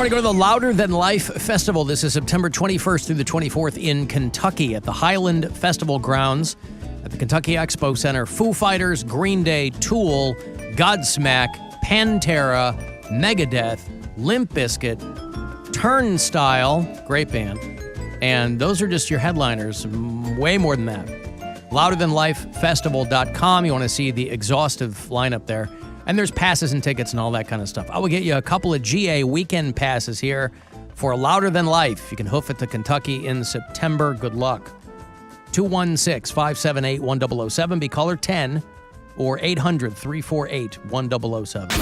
to go to the Louder Than Life Festival. This is September 21st through the 24th in Kentucky at the Highland Festival Grounds at the Kentucky Expo Center. Foo Fighters, Green Day, Tool, Godsmack, Pantera, Megadeth, Limp Bizkit, Turnstile, great band. And those are just your headliners. Way more than that. LouderThanLifeFestival.com. You want to see the exhaustive lineup there. And there's passes and tickets and all that kind of stuff. I will get you a couple of GA weekend passes here for Louder Than Life. You can hoof it to Kentucky in September. Good luck. 216-578-1007. Be caller 10 or 800-348-1007.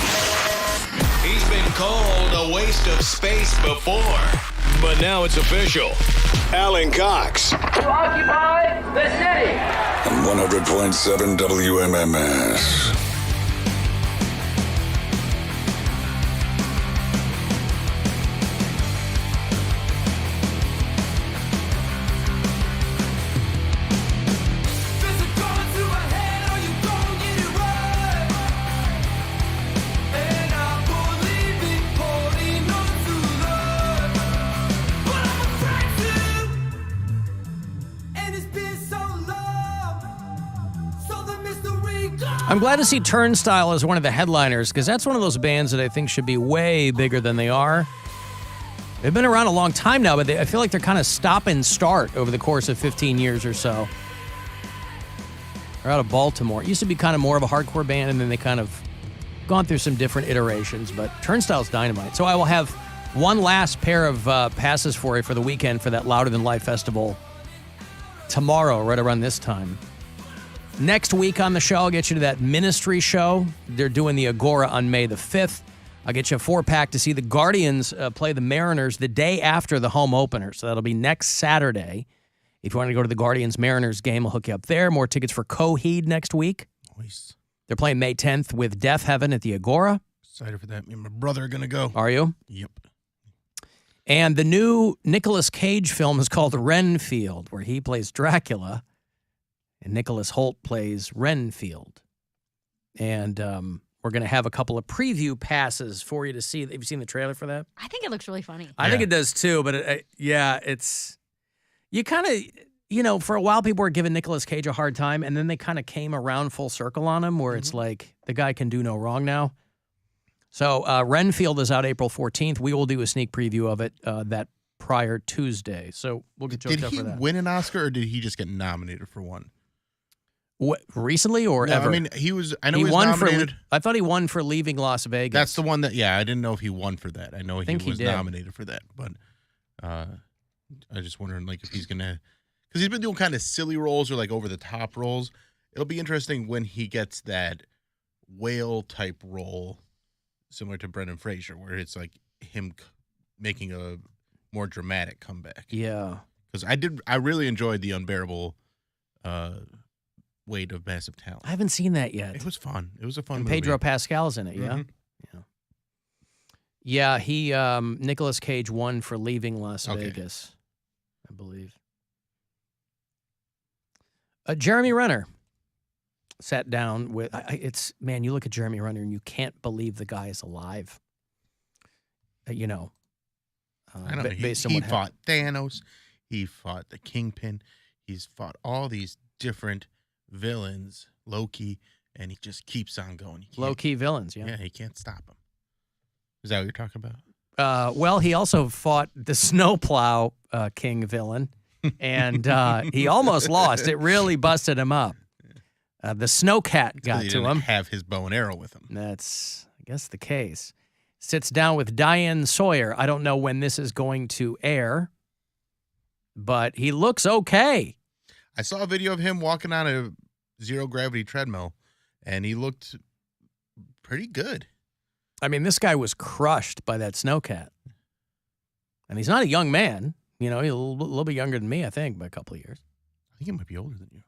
He's been called a waste of space before, but now it's official. Alan Cox. To occupy the city. On 100.7 WMMS. I'm glad to see Turnstile as one of the headliners because that's one of those bands that I think should be way bigger than they are. They've been around a long time now, but I feel like they're kind of stop and start over the course of 15 years or so. They're out of Baltimore. It used to be kind of more of a hardcore band, and then they kind of gone through some different iterations, but Turnstile's dynamite. So I will have one last pair of passes for you for the weekend for that Louder Than Life Festival tomorrow, right around this time. Next week on the show, I'll get you to that Ministry show. They're doing the Agora on May the 5th. I'll get you a 4-pack to see the Guardians play the Mariners the day after the home opener. So that'll be next Saturday. If you want to go to the Guardians-Mariners game, I'll hook you up there. More tickets for Coheed next week. Nice. They're playing May 10th with Death Heaven at the Agora. Excited for that. Me and my brother are going to go. Are you? Yep. And the new Nicolas Cage film is called Renfield, where he plays Dracula. And Nicholas Hoult plays Renfield. And we're going to have a couple of preview passes for you to see. Have you seen the trailer for that? I think it looks really funny. I think it does too, but it's... You kind of, for a while people were giving Nicolas Cage a hard time, and then they kind of came around full circle on him where it's like, the guy can do no wrong now. So Renfield is out April 14th. We will do a sneak preview of it that prior Tuesday. So we'll get you up for that. Did he win an Oscar, or did he just get nominated for one? What, recently or ever? I mean, I know he was nominated. I thought he won for Leaving Las Vegas. That's the one that, I didn't know if he won for that. I know he was nominated for that, but I just wondering, if he's going to, because he's been doing kind of silly roles or, over-the-top roles. It'll be interesting when he gets that whale-type role, similar to Brendan Fraser, where it's, him making a more dramatic comeback. Yeah. Because I really enjoyed The Unbearable Weight of Massive Talent. I haven't seen that yet. It was fun. It was a fun movie. Pedro Pascal's in it, yeah? Mm-hmm. Yeah, he, Nicolas Cage won for Leaving Las Vegas, I believe. Jeremy Renner sat down with, you look at Jeremy Renner and you can't believe the guy is alive. I don't know. He fought Thanos. He fought the Kingpin. He's fought all these different villains, Loki, and he just keeps on going. Low-key villains, yeah. Yeah, he can't stop him. Is that what you're talking about? Well, he also fought the Snowplow King villain, and he almost lost. It really busted him up. The Snowcat got to him. Have his bow and arrow with him. That's, I guess, the case. Sits down with Diane Sawyer. I don't know when this is going to air, but he looks okay. I saw a video of him walking on a zero-gravity treadmill, and he looked pretty good. I mean, this guy was crushed by that Snowcat. And he's not a young man. He's a little bit younger than me, I think, by a couple of years. I think he might be older than you.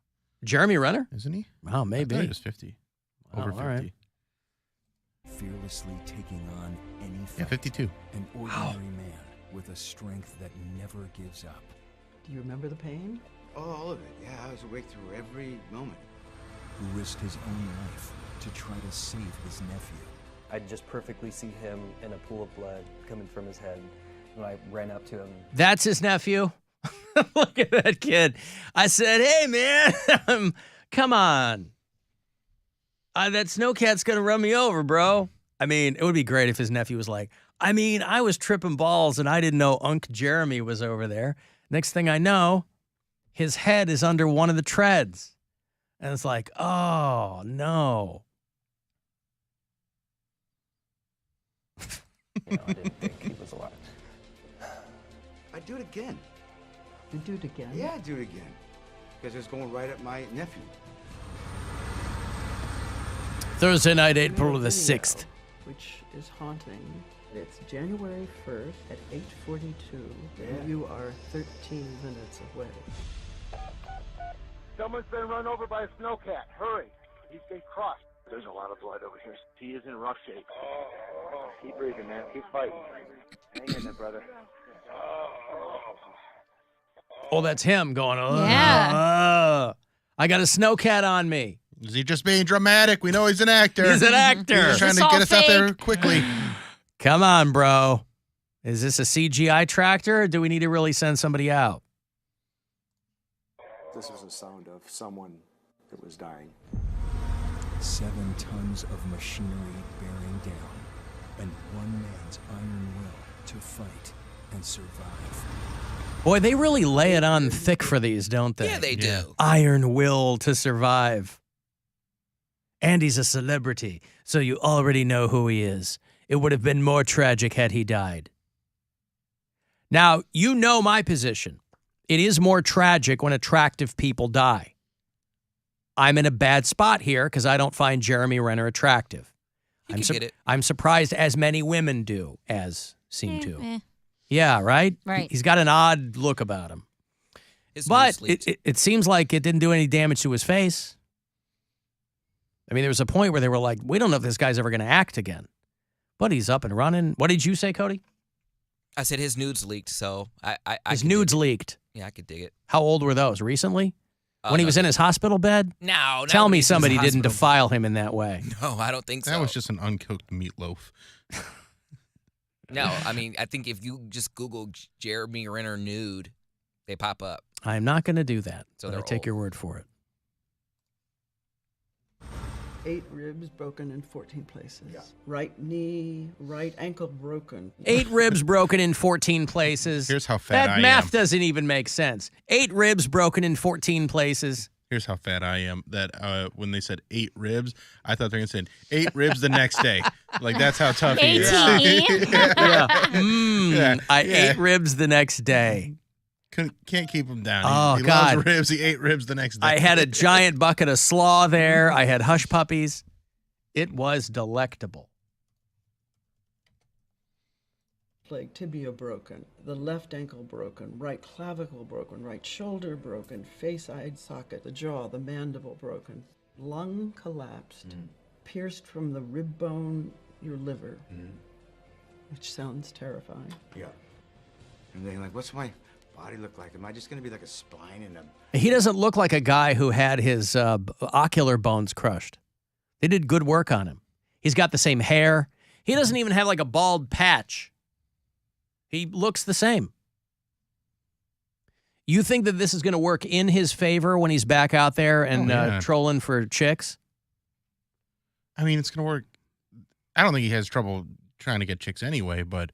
Jeremy Renner? Isn't he? Wow, maybe. I thought he was 50. Over 50. All right. Fearlessly taking on any fight. Yeah, 52. An ordinary man with a strength that never gives up. Do you remember the pain? Oh, all of it. Yeah, I was awake through every moment. Who risked his own life to try to save his nephew. I just perfectly see him in a pool of blood coming from his head. When I ran up to him. That's his nephew? Look at that kid. I said, hey, man, come on. That snowcat's going to run me over, bro. I mean, it would be great if his nephew was like, I mean, I was tripping balls and I didn't know Unc Jeremy was over there. Next thing I know, his head is under one of the treads. And it's like, oh, no. You know, I didn't think he was alive. I'd do it again. You do it again? Yeah, I'd do it again. Because it's going right at my nephew. Thursday night, April the 6th. Which is haunting. It's January 1st at 8:42. And you are 13 minutes away. Someone's been run over by a snowcat. Hurry. He's been crossed. There's a lot of blood over here. He is in rough shape. Keep breathing, man. Keep fighting. Hang in there, brother. Oh, that's him going, Yeah. I got a snowcat on me. Is he just being dramatic? We know he's an actor. He's an actor. He's trying to get us out there quickly. Come on, bro. Is this a CGI tractor, or do we need to really send somebody out? This was the sound of someone that was dying. 7 tons of machinery bearing down, and one man's iron will to fight and survive. Boy, they really lay it on thick for these, don't they? Yeah, they do. Iron will to survive. And he's a celebrity, so you already know who he is. It would have been more tragic had he died. Now, you know my position. It is more tragic when attractive people die. I'm in a bad spot here because I don't find Jeremy Renner attractive. I'm surprised as many women do, as seem to. Yeah, right? Right. He's got an odd look about him. But it seems like it didn't do any damage to his face. I mean, there was a point where they were like, we don't know if this guy's ever going to act again. But he's up and running. What did you say, Cody? I said his nudes leaked, so I his nudes leaked. Yeah, I could dig it. How old were those? Recently? When he was in his hospital bed? No. Tell me somebody didn't defile him in that way. No, I don't think so. That was just an uncooked meatloaf. No, I mean, I think if you just Google Jeremy Renner nude, they pop up. I'm not going to do that, So but I take your word for it. 8 ribs broken in 14 places. Yeah. Right knee, right ankle broken. 8 ribs broken in 14 places. Here's how fat I am. That math doesn't even make sense. 8 ribs broken in 14 places. Here's how fat I am. That when they said 8 ribs, I thought they were going to say 8 ribs the next day. Like, that's how tough he is. I ate ribs the next day. Can't keep him down. Oh, he God. loves ribs. He ate ribs the next day. I had a giant bucket of slaw there. I had hush puppies. It was delectable. Like tibia broken, the left ankle broken, right clavicle broken, right shoulder broken, face-eye socket, the jaw, the mandible broken, lung collapsed, pierced from the rib bone, your liver, which sounds terrifying. Yeah. And then like, what's my body look like? Am I just going to be like a spine and a... He doesn't look like a guy who had his ocular bones crushed. They did good work on him. He's got the same hair. He doesn't even have like a bald patch. He looks the same. You think that this is going to work in his favor when he's back out there and trolling for chicks? I mean, it's going to work. I don't think he has trouble trying to get chicks anyway, but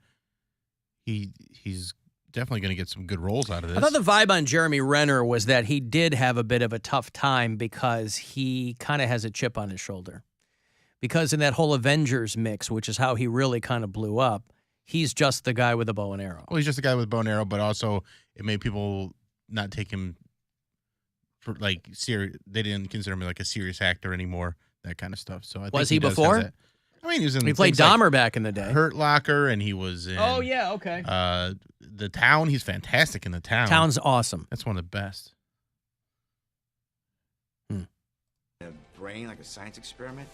he's definitely going to get some good roles out of this. I thought the vibe on Jeremy Renner was that he did have a bit of a tough time because he kind of has a chip on his shoulder. Because in that whole Avengers mix, which is how he really kind of blew up, he's just the guy with a bow and arrow. Well, he's just the guy with a bow and arrow, but also it made people not take him for like serious. They didn't consider him like a serious actor anymore, that kind of stuff. So I think was he before? I mean, he played Dahmer back in the day. Hurt Locker, and he was in. Oh yeah, okay. The Town. He's fantastic in The Town. Town's awesome. That's one of the best. A brain, like a science experiment.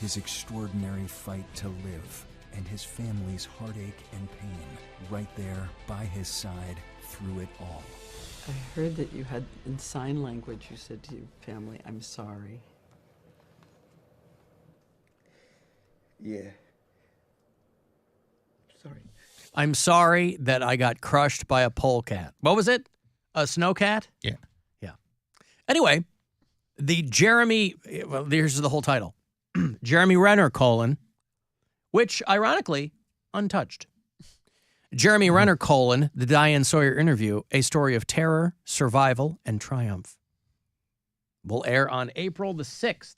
His extraordinary fight to live, and his family's heartache and pain, right there by his side through it all. I heard that you had, in sign language, you said to your family, I'm sorry. Yeah. I'm sorry that I got crushed by a polecat. What was it? A snowcat? Yeah. Yeah. Anyway, here's the whole title. Jeremy Renner, which, ironically, untouched. Jeremy Renner, the Diane Sawyer interview, a story of terror, survival, and triumph. Will air on April the 6th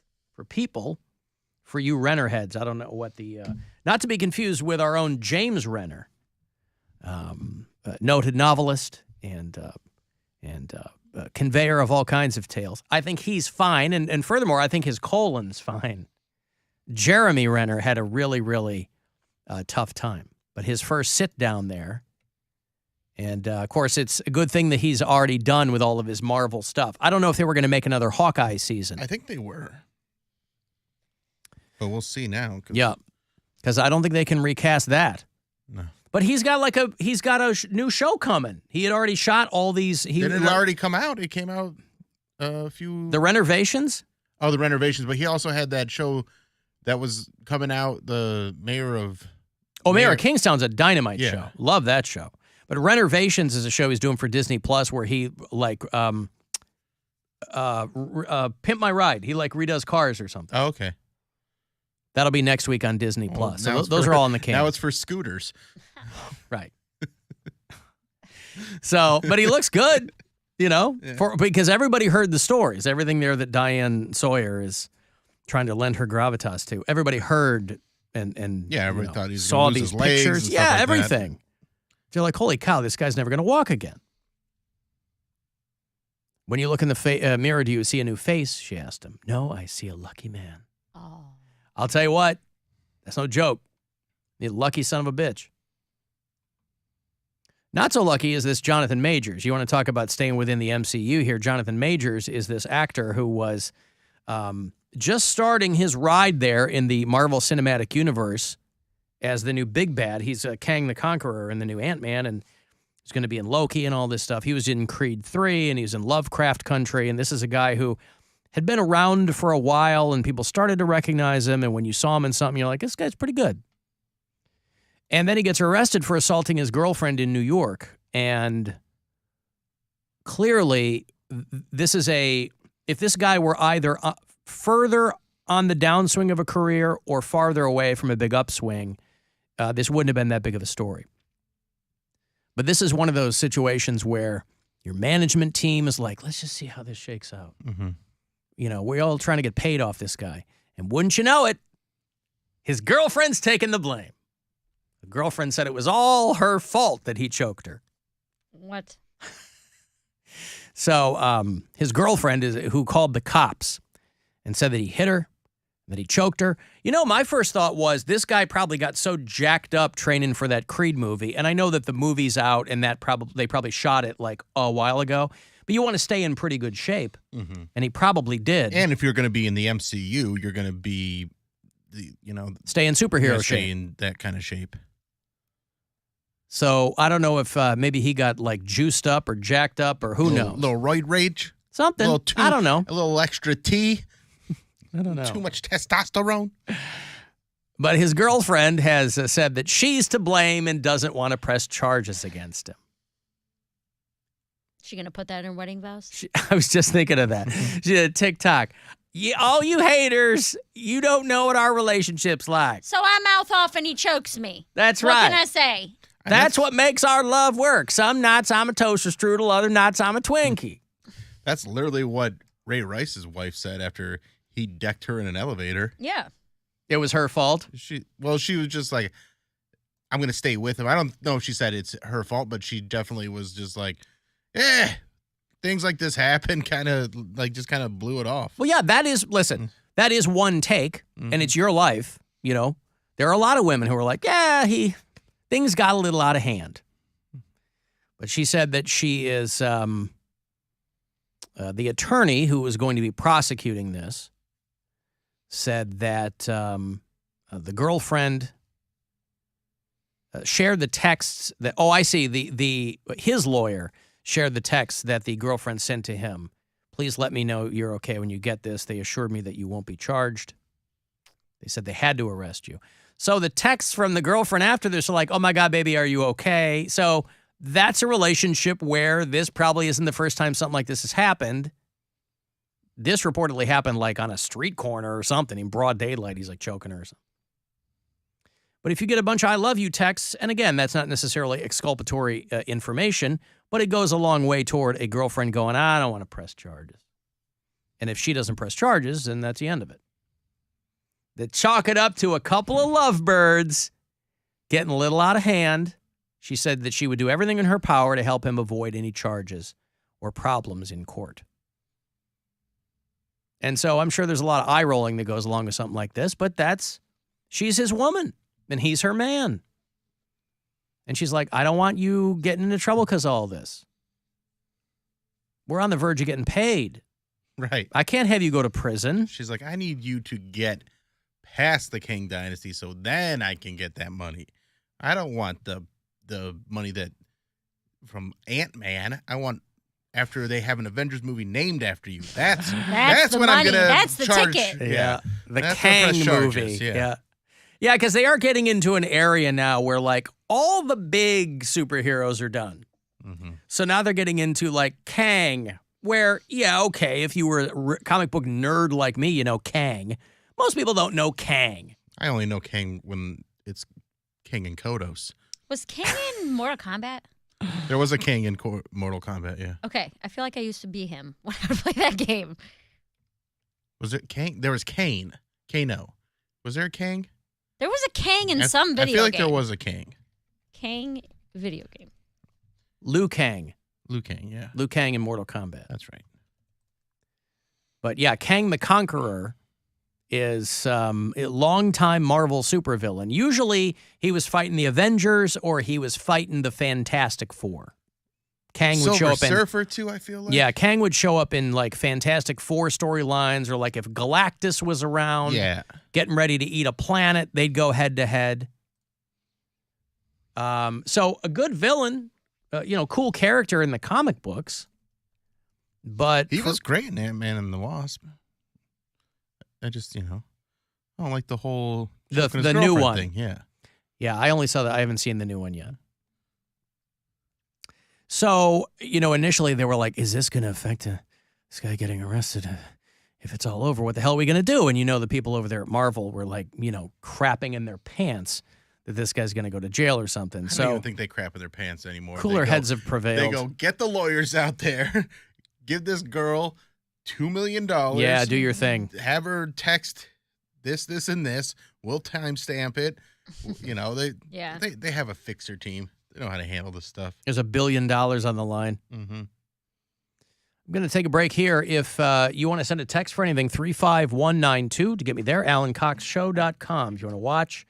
for you Renner heads. I don't know what not to be confused with our own James Renner, noted novelist and conveyor of all kinds of tales. I think he's fine, and furthermore, I think his colon's fine. Jeremy Renner had a really, really tough time, but his first sit down there, and of course, it's a good thing that he's already done with all of his Marvel stuff. I don't know if they were going to make another Hawkeye season. I think they were, but we'll see now. Yeah, because I don't think they can recast that. No. But he's got a new show coming. He had already shot all these. Did it already come out? It came out a few. The Renovations? Oh, the Renovations. But he also had that show that was coming out. The Mayor of Kingstown's a dynamite show. Love that show. But Renovations is a show he's doing for Disney Plus where he Pimp My Ride. He redoes cars or something. Oh, okay. That'll be next week on Disney Plus. So those are all in the can. Now it's for scooters. Right. So, but he looks good, because everybody heard the stories. Everything there that Diane Sawyer is trying to lend her gravitas to. Everybody heard and everybody thought he was saw lose these his legs pictures. and stuff like everything. That. They're like, holy cow, this guy's never going to walk again. When you look in the mirror, do you see a new face? She asked him. No, I see a lucky man. Oh. I'll tell you what, that's no joke. You lucky son of a bitch. Not so lucky is this Jonathan Majors. You want to talk about staying within the MCU here. Jonathan Majors is this actor who was just starting his ride there in the Marvel Cinematic Universe as the new big bad. He's Kang the Conqueror in the new Ant-Man, and he's going to be in Loki and all this stuff. He was in Creed 3, and he was in Lovecraft Country, and this is a guy who had been around for a while, and people started to recognize him, and when you saw him in something, you're like, this guy's pretty good. And then he gets arrested for assaulting his girlfriend in New York, and clearly, if this guy were either further on the downswing of a career or farther away from a big upswing, this wouldn't have been that big of a story. But this is one of those situations where your management team is like, let's just see how this shakes out. Mm-hmm. We're all trying to get paid off this guy. And wouldn't you know it, his girlfriend's taking the blame. The girlfriend said it was all her fault that he choked her. What? So his girlfriend who called the cops and said that he hit her, that he choked her. My first thought was this guy probably got so jacked up training for that Creed movie. And I know that the movie's out and that they probably shot it a while ago. But you want to stay in pretty good shape. Mm-hmm. And he probably did. And if you're going to be in the MCU, you're going to be, stay in superhero shape. Stay in that kind of shape. So I don't know if maybe he got juiced up or jacked up or who knows. A little roid rage. Something. I don't know. A little extra tea. I don't know. Too much testosterone. But his girlfriend has said that she's to blame and doesn't want to press charges against him. She going to put that in her wedding vows? I was just thinking of that. She did a TikTok. All you haters, you don't know what our relationship's like. So I mouth off and he chokes me. That's what right. What can I say? That's what makes our love work. Some nights I'm a toaster strudel, other nights I'm a Twinkie. That's literally what Ray Rice's wife said after he decked her in an elevator. Yeah. It was her fault? She was just like, I'm going to stay with him. I don't know if she said it's her fault, but she definitely was just like, things like this happen, kind of blew it off. Well, yeah, that is one take, and it's your life, There are a lot of women who are like, things got a little out of hand. But she said that she is the attorney who was going to be prosecuting this said that the girlfriend shared the texts that, his lawyer shared the text that the girlfriend sent to him. Please let me know you're okay when you get this. They assured me that you won't be charged. They said they had to arrest you. So the texts from the girlfriend after this are like, oh my God, baby, are you okay? So that's a relationship where this probably isn't the first time something like this has happened. This reportedly happened like on a street corner or something in broad daylight. He's like choking her or something. But if you get a bunch of I love you texts, and again, that's not necessarily exculpatory information, but it goes a long way toward a girlfriend going, I don't want to press charges. And if she doesn't press charges, then that's the end of it. They chalk it up to a couple of lovebirds getting a little out of hand. She said that she would do everything in her power to help him avoid any charges or problems in court. And so I'm sure there's a lot of eye rolling that goes along with something like this, but she's his woman and he's her man. And she's like, I don't want you getting into trouble because of all this. We're on the verge of getting paid. Right. I can't have you go to prison. She's like, I need you to get past the King Dynasty so then I can get that money. I don't want the money that from Ant-Man. I want after they have an Avengers movie named after you. That's the when money. I'm gonna That's the charge. ticket. Yeah. The That's Kang the movie. charges, Yeah. Yeah, because they are getting into an area now where like all the big superheroes are done. Mm-hmm. So now they're getting into like Kang, where, yeah, okay, if you were a comic book nerd like me, you know Kang. Most people don't know Kang. I only know Kang when it's King and Kodos. Was Kang in Mortal Kombat? There was a King in Mortal Kombat, yeah. Okay, I feel like I used to be him when I would play that game. Was it Kang? There was Kane. Kano. Was there a Kang? There was a Kang in some video game. I feel like there was a Kang. Kang video game. Liu Kang. Liu Kang, yeah. Liu Kang in Mortal Kombat. That's right. But yeah, Kang the Conqueror is a longtime Marvel supervillain. Usually he was fighting the Avengers or he was fighting the Fantastic Four. Kang would show up in Surfer too, I feel like. Yeah, Kang would show up in like Fantastic Four storylines, or like if Galactus was around, getting ready to eat a planet, they'd go head to head. So a good villain, cool character in the comic books. But he was great in Ant-Man and the Wasp. I just, I don't like the whole the new one thing. Yeah. Yeah, I only saw that. I haven't seen the new one yet. So, initially they were like, is this going to affect this guy getting arrested? If it's all over, what the hell are we going to do? And the people over there at Marvel were like, crapping in their pants that this guy's going to go to jail or something. I don't even think they crap in their pants anymore. Cooler heads have prevailed. They go, get the lawyers out there. Give this girl $2 million. Yeah, do your thing. Have her text this, and this. We'll timestamp it. They have a fixer team. They know how to handle this stuff. There's $1 billion on the line. Mm-hmm. I'm going to take a break here. If you want to send a text for anything, 35192 to get me there, AlanCoxShow.com. If you want to watch